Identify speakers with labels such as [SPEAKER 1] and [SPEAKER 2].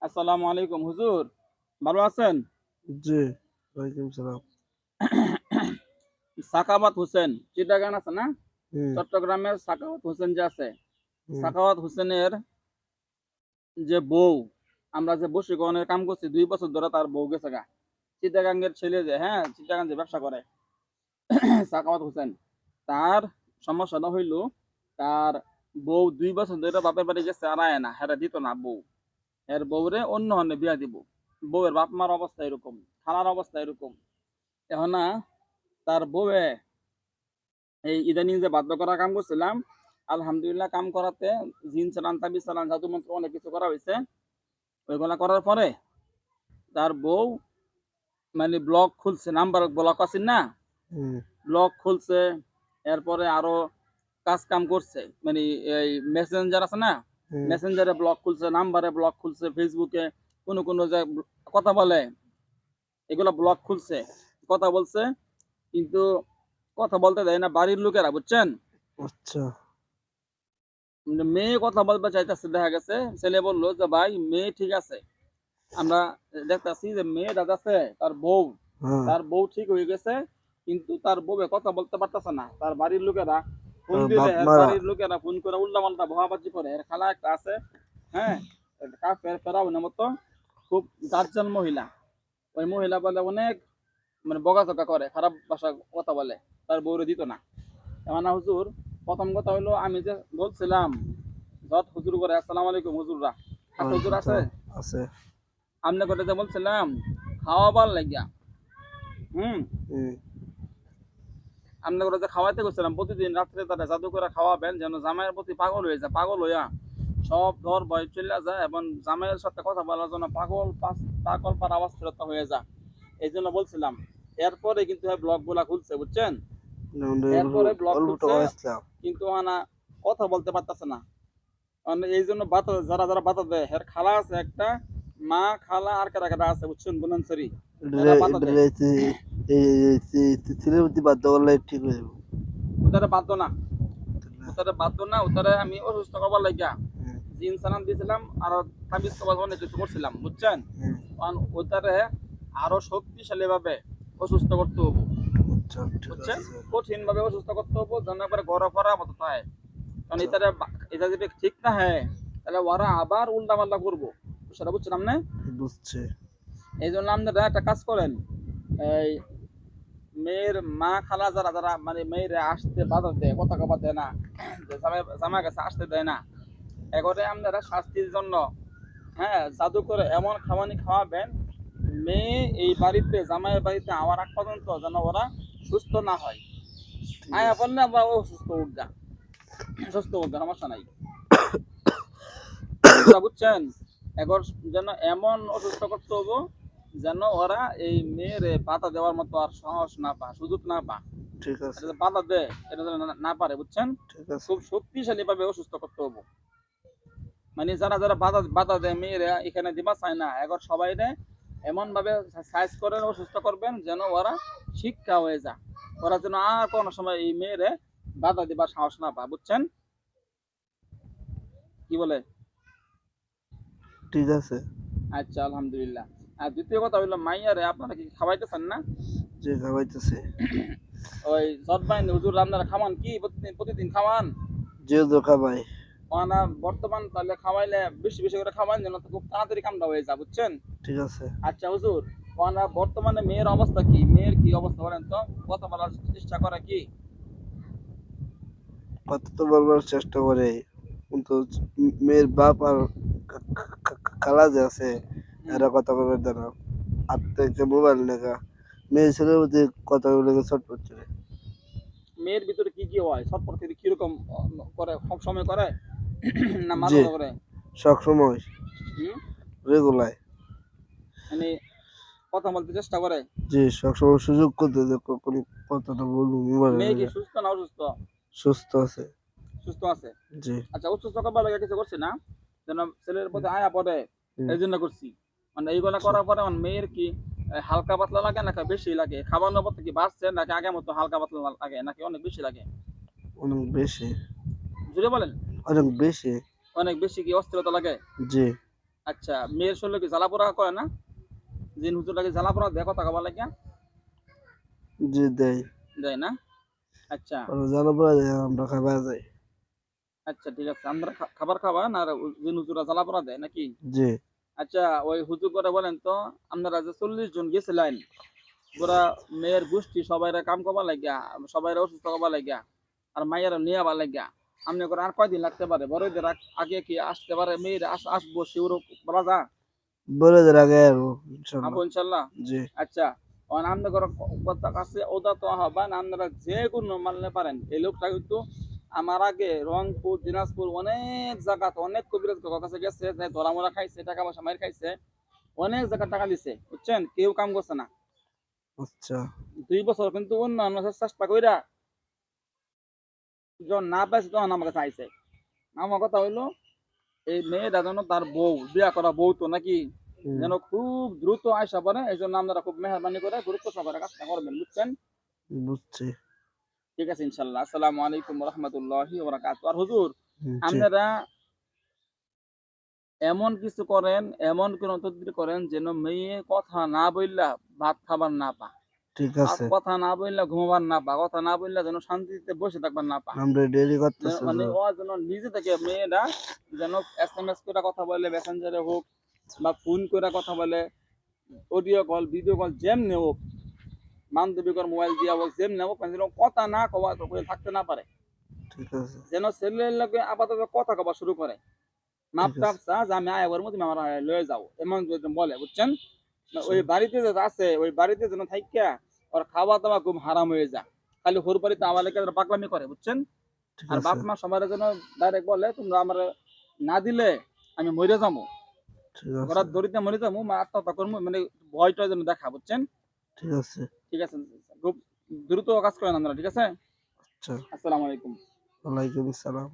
[SPEAKER 1] আসসালামু আলাইকুম হুজুর, ভালো আছেন?
[SPEAKER 2] জি, ওয়ালাইকুম সালাম।
[SPEAKER 1] সাখাওয়াত হোসেন চিটাগাং আছে না?
[SPEAKER 2] হুম,
[SPEAKER 1] চট্টগ্রামের সাখাওয়াত হোসেন যে আছে,
[SPEAKER 2] হুম,
[SPEAKER 1] সাখাওয়াত হোসেনের যে বউ, আমরা যে বশীকরণের কাম করছি ২ বছর ধরে তার বউ গেছে গা। চিটাগাংয়ের ছেলে যে হ্যাঁ, চিটাগাং যে ব্যবসা করে সাখাওয়াত হোসেন। তার সমস্যাটা হইল তার বউ ২ বছর ধরে বাপের বাড়ি গেছে আর আয় না, হেরে দিত না বউ। এর বউরে অন্য হন্যে বিয়া দিব। বউয়ের বাপ মার অবস্থা এরকম, খালার অবস্থা এরকম। এখন না তার বউয়ে এই ইদানিং যে বাধ্য করা কাম করছিলাম, আলহামদুলিল্লাহ কাম করাতে জিন চালান, তাবিজ চালান, জাদু মন্ত্র অনেক কিছু করা হইছে। ওইগুলা করার পরে তার বউ মানে ব্লক খুলছে, নাম্বার ব্লক আছেন না?
[SPEAKER 2] হুম,
[SPEAKER 1] ব্লক খুলছে, এরপরে আরো কাজ কাম করছে। মানে এই মেসেঞ্জার আছে না?
[SPEAKER 2] হুম,
[SPEAKER 1] মেসেঞ্জারে ব্লক খুলছে, নাম্বারে ব্লক খুলছে, ফেসবুকে কোনো যে কথা বলে, এগুলা ব্লক খুলছে। কথা বলছে, কিন্তু কথা বলতে দেয় না বাড়ির লোকেরা, বুঝছেন?
[SPEAKER 2] আচ্ছা,
[SPEAKER 1] মেয়ে কথা বলতে চাইতেছে, দেখা গেছে ছেলে বলল যে ভাই মেয়ে ঠিক আছে, আমরা দেখতাছি যে মেয়ে দাদা আছে তার বউ,
[SPEAKER 2] হ্যাঁ,
[SPEAKER 1] তার বউ ঠিক হয়ে গেছে, কিন্তু তার বউ কথা বলতে পারতেছে না। তার বাড়ির লোকেরা ফোন দিলে
[SPEAKER 2] বাপ
[SPEAKER 1] এর
[SPEAKER 2] মারা,
[SPEAKER 1] বাড়ির লোকেরা ফোন করে উল্টা পাল্টা ভুয়াবাজি করে। এর খালা একটা আছে, হ্যাঁ, কাফের ফেরাউনের মতো, খুব দাজ্জাল মহিলা। ওই মহিলা বলে অনেক মানে বকাঝকা করে, খারাপ ভাষা কথা বলে, তার বউরে দিত না। এমন না হুজুর, প্রথম কথা হইলো আমি যে বলছিলাম যত হুজুর করে আসসালামু আলাইকুম হুজুররা, আছে হুজুর
[SPEAKER 2] ওয়ালাইকুম
[SPEAKER 1] আছে,
[SPEAKER 2] সালাম, আছে,
[SPEAKER 1] আমনে করে যে বলছিলাম খাওয়াবার লাগিয়া, হুম,
[SPEAKER 2] হুম,
[SPEAKER 1] আমনে করে যে খাওয়াইতে গেছিলাম প্রতিদিন রাত্রে তারা জাদু করে খাওয়াবেন যেন জামাইয়ের প্রতি পাগল হয়ে যায়, পাগল হইয়া সব ধর ভয় চলে যায় এবং জামাইয়ের সাথে কথা বলার জন্য পাগল পার অবস্থা হয়ে যায়। এই জন্য বলছিলাম। এরপরে কিন্তু ব্লগ গুলা খুলছে, বুঝছেন?
[SPEAKER 2] যেমন
[SPEAKER 1] এরপরে ব্লগ
[SPEAKER 2] অল্প
[SPEAKER 1] খুলছে,
[SPEAKER 2] টাকা ইসলাম,
[SPEAKER 1] কিন্তু আনা কথা বলতে পারতেছে না। মানে এই জন্য বাতা, যারা বাতা দেয়, হের খালা আছে একটা, মা খালা আর কারা আছে বুঝছেন, বুনানসরি, এরা বাতা দেয়।
[SPEAKER 2] ছেলের প্রতি বাধ্য করলে ঠিক হয়ে যাবে।
[SPEAKER 1] ওটারে বাধ্য না,
[SPEAKER 2] তাহলে,
[SPEAKER 1] ওটারে বাধ্য না, ওটারে আমি অসুস্থ করবার লাগিয়া
[SPEAKER 2] হুম,
[SPEAKER 1] জিন সালাম দিয়েছিলাম আর তাবিজ কবাজ অনেক কিছু করছিলাম, বুঝছেন?
[SPEAKER 2] হুম,
[SPEAKER 1] কারণ ওটারে আরো শক্তিশালী ভাবে অসুস্থ করতে হবো,
[SPEAKER 2] আচ্ছা, ঠিক
[SPEAKER 1] বুঝছেন?
[SPEAKER 2] আছে,
[SPEAKER 1] কঠিন ভাবে অসুস্থ করতে হবো যেন একবারে গড় করা মতো হয়। কারণ
[SPEAKER 2] আচ্ছা,
[SPEAKER 1] এটা যদি ঠিক না হয় তাহলে ওরা আবার উল্টা পাল্টা করবো, সেটা বুঝছিলাম না।
[SPEAKER 2] বুঝছি,
[SPEAKER 1] এই জন্য আপনারা একটা কাজ করেন, এই মেয়ের মা খালা যারা যারা মানে মেয়েরা আসতে বাধা দেয়, কথা কবা দেয় না, যে জামাই কাছে আসতে দেয় না, এগোরে আপনারা শাস্তির জন্য, হ্যাঁ, জাদু করে এমন খাওয়ানি খাওয়াবেন, মেয়ে এই বাড়িতে জামাইয়ের বাড়িতে আমার আগ পর্যন্ত যেন ওরা সুস্থ না হয়।
[SPEAKER 2] ঠিক
[SPEAKER 1] আয়া
[SPEAKER 2] আছে,
[SPEAKER 1] বললে আমরা ও সুস্থ উঠগা, সুস্থ উঠগা, সমস্যা নাই। কথা বুঝছেন? এগর যেন এমন অসুস্থ করতে হবো যেন ওরা এই মেয়ের বাধা দেওয়ার মতো আর সাহস না পা, সুযোগ না পা।
[SPEAKER 2] ঠিক
[SPEAKER 1] এটা
[SPEAKER 2] আছে,
[SPEAKER 1] যে বাধা দেয় এটা যেন না পারে, বুঝছেন?
[SPEAKER 2] ঠিক আছে,
[SPEAKER 1] খুব শক্তিশালী ভাবে অসুস্থ করতে হবো। মানে যারা বাধা বাধা দেয় মেয়েরা এখানে দিবা চায় না, এখন সবাই এমন ভাবে সাইজ করেন অসুস্থ করবেন যেন ওরা শিক্ষা হয়ে যায়, ওরা যেন আর কোনো সময় এই মেয়েরে বাধা দিবার সাহস না পায়, বুঝছেন? কি বলে?
[SPEAKER 2] ঠিক আছে,
[SPEAKER 1] আচ্ছা, আলহামদুলিল্লাহ। আর দ্বিতীয় কথা হইলো মাইয়ারে আপনারা কি খাওয়াইতেছেন না?
[SPEAKER 2] যে খাওয়াইতেছে,
[SPEAKER 1] ওই জটবাইন হুজুর আপনারা খাওয়ান কি প্রতিদিন প্রতিদিন খাওয়ান?
[SPEAKER 2] যে ধোকা ভাই,
[SPEAKER 1] না বর্তমান তাহলে খাওয়াইলে বেশি বেশি করে খাওয়ান যেন তো খুব তাড়াতাড়ি কামটা হয়ে যায়, বুঝছেন?
[SPEAKER 2] ঠিক আছে,
[SPEAKER 1] আচ্ছা হুজুর, বর্তমানে মেয়ের অবস্থা কি, মেয়ের কি অবস্থা বলেন তো, কথা বলার চেষ্টা করে কি?
[SPEAKER 2] কথা তো বলবার চেষ্টা করে, কিন্তু মেয়ের বাপ আর খালা যে আছে
[SPEAKER 1] হুম।
[SPEAKER 2] এরা কথা বলবে না। হাতে একটা মোবাইল লেখা মেয়ে ছেলের প্রতি কথা বলে ছটফট করে।
[SPEAKER 1] মেয়ের ভিতরে কি কি হয়, ছটফট থেকে কিরকম করে, সব সময় করে না মাঝে
[SPEAKER 2] জি,
[SPEAKER 1] মাঝে করে?
[SPEAKER 2] সব সময়
[SPEAKER 1] হুম,
[SPEAKER 2] রেগুলার।
[SPEAKER 1] মানে কথা বলতে চেষ্টা করে।
[SPEAKER 2] জি, সবসময় সুযোগ করতে যে কখন কথাটা বলবো মোবাইলে
[SPEAKER 1] মেয়ে কি
[SPEAKER 2] লেখা।
[SPEAKER 1] সুস্থ না অসুস্থ?
[SPEAKER 2] সুস্থ আছে।
[SPEAKER 1] সুস্থ আছে।
[SPEAKER 2] জি,
[SPEAKER 1] আচ্ছা, অসুস্থ করবার লাগে কিছু করছি না, যেন ছেলের প্রতি আয়া পড়ে,
[SPEAKER 2] হুম,
[SPEAKER 1] এই জন্য করছি। মানে এইগুলা
[SPEAKER 2] আচ্ছা,
[SPEAKER 1] করার পরে আমার মেয়ের কি হালকা পাতলা লাগে নাকি বেশি লাগে, খাবানোর পর কি বাড়ছে নাকি আগের মতো হালকা পাতলা লাগে নাকি অনেক বেশি লাগে?
[SPEAKER 2] অনেক বেশি,
[SPEAKER 1] জুড়ে বলেন।
[SPEAKER 2] অনেক বেশি।
[SPEAKER 1] অনেক বেশি কি অস্থিরতা লাগে?
[SPEAKER 2] জি
[SPEAKER 1] আচ্ছা, মেয়ের শরীরে কি জ্বালা পোড়া করে না? জিন হুজুরটাকে জ্বালা পোড়া দেয় কথা কবার লাগিয়া?
[SPEAKER 2] জি দেয়।
[SPEAKER 1] দেয় না? আচ্ছা,
[SPEAKER 2] আর জানা পড়া যায় আমরা খাবার যাই।
[SPEAKER 1] আচ্ছা ঠিক আছে। আমরা খাবার খাওয়ান আর জিন হুজুররা জ্বালা পোড়া দেয় নাকি?
[SPEAKER 2] জি
[SPEAKER 1] আচ্ছা, ওই হুজুর করে বলেন তো, আপনারা যে 40 জন গেছিলেন, পুরা মেয়ের গোষ্ঠী সবাইরে কাম করবার লাগিয়া, সবাইরে অসুস্থ করবার লাগিয়া, আর মাইয়ারা নিয়ে আবার লাগিয়া, আপনি করে আর কয়দিন লাগতে পারে? বড়দের আগে কি আসতে পারে? মেয়েরা আসবো শিউর বলা যা?
[SPEAKER 2] বড়দের আগে আর
[SPEAKER 1] আবু
[SPEAKER 2] ইনশাল্লাহ।
[SPEAKER 1] ইনশাল্লাহ।
[SPEAKER 2] জি
[SPEAKER 1] আচ্ছা, অনান্দ করার কথা কাছে ওদা তো আহ্বান, আপনারা যে কোনো মানলে পারেন। এই লোকটা কিন্তু আমার আগে রংপুর, দিনাজপুর অনেক জায়গা, অনেক কবিরাজ কাছে গেছে, যে ধরা মরা খাইছে, টাকা পয়সা মার খাইছে, অনেক জায়গা টাকা দিছে, বুঝছেন? কেউ কাম করছে না।
[SPEAKER 2] আচ্ছা
[SPEAKER 1] 2 বছর কিন্তু অন্যান্য চেষ্টা কইরা যখন না পাইছে তখন আমার কাছে আইছে। আমার কথা হইলো, এই মেয়েটা যেন তার বউ, বিয়া করা বউ তো নাকি,
[SPEAKER 2] হুম,
[SPEAKER 1] যেন খুব দ্রুত আয়সা পড়ে, এই জন্য আপনারা খুব মেহরবানি করে গুরুত্ব সহকারে কাজটা করবেন, বুঝছেন?
[SPEAKER 2] বুঝছি।
[SPEAKER 1] ঠিক আছে ইনশাল্লাহ। আসসালামু আলাইকুম রহমতুল্লাহি ওবারাকাতু। আর হুজুর,
[SPEAKER 2] জি
[SPEAKER 1] আপনারা এমন কিছু করেন, এমন কোন তদবির করেন যেন মেয়ে কথা না বললা ভাত খাবার না পা,
[SPEAKER 2] ঠিক
[SPEAKER 1] আর
[SPEAKER 2] আছে।
[SPEAKER 1] কথা না বললা ঘুমাবার না পা, কথা না বললা যেন শান্তিতে বসে থাকবার না পা।
[SPEAKER 2] আমরা ডেইলি
[SPEAKER 1] যেন
[SPEAKER 2] করতেছি
[SPEAKER 1] মানে
[SPEAKER 2] হুজুর।
[SPEAKER 1] ও যেন নিজে থেকে মেয়েরা যেন SMS করে কথা বলে, মেসেঞ্জারে হোক বা ফোন করে কথা বলে, অডিও কল, ভিডিও কল যেমনি হোক, বান্ধবীকর মোবাইল দিয়া হোক, যেমনি হোক, মানে যেন কথা না কওয়া থাকতে না পারে।
[SPEAKER 2] ঠিক আছে
[SPEAKER 1] যেন ছেলের লগে আপাতত কথা কবা শুরু করে। মাপ
[SPEAKER 2] ঠিক
[SPEAKER 1] টাপ
[SPEAKER 2] আছে
[SPEAKER 1] চা যে আমি আয়াবার মধ্যে আমার লয়ে যাও, এমন যদি বলে, বুঝছেন? না,
[SPEAKER 2] আচ্ছা
[SPEAKER 1] ওই বাড়িতে যে আছে ওই বাড়িতে যেন থাইকা ওর খাওয়া দাওয়া খুব হারাম হয়ে যায়। খালি হোর বাড়িতে আমার লেগে পাগলামি করে, বুঝছেন?
[SPEAKER 2] ঠিক
[SPEAKER 1] আর
[SPEAKER 2] আছে
[SPEAKER 1] বাপ মা সবার যেন ডাইরেক্ট বলে, তোমরা আমার না দিলে আমি মরে যাবো,
[SPEAKER 2] ঠিক আছে
[SPEAKER 1] ঘোড়ার দড়িতে মরে যাবো, আত্মহত্যা করবো, মানে ভয়টা যেন দেখা, বুঝছেন?
[SPEAKER 2] ঠিক আছে
[SPEAKER 1] ঠিক আছে, খুব দ্রুত কাজ করেন আপনারা, ঠিক আছে?
[SPEAKER 2] আচ্ছা
[SPEAKER 1] আসসালামু আলাইকুম।
[SPEAKER 2] ওয়ালাইকুম আসসালাম।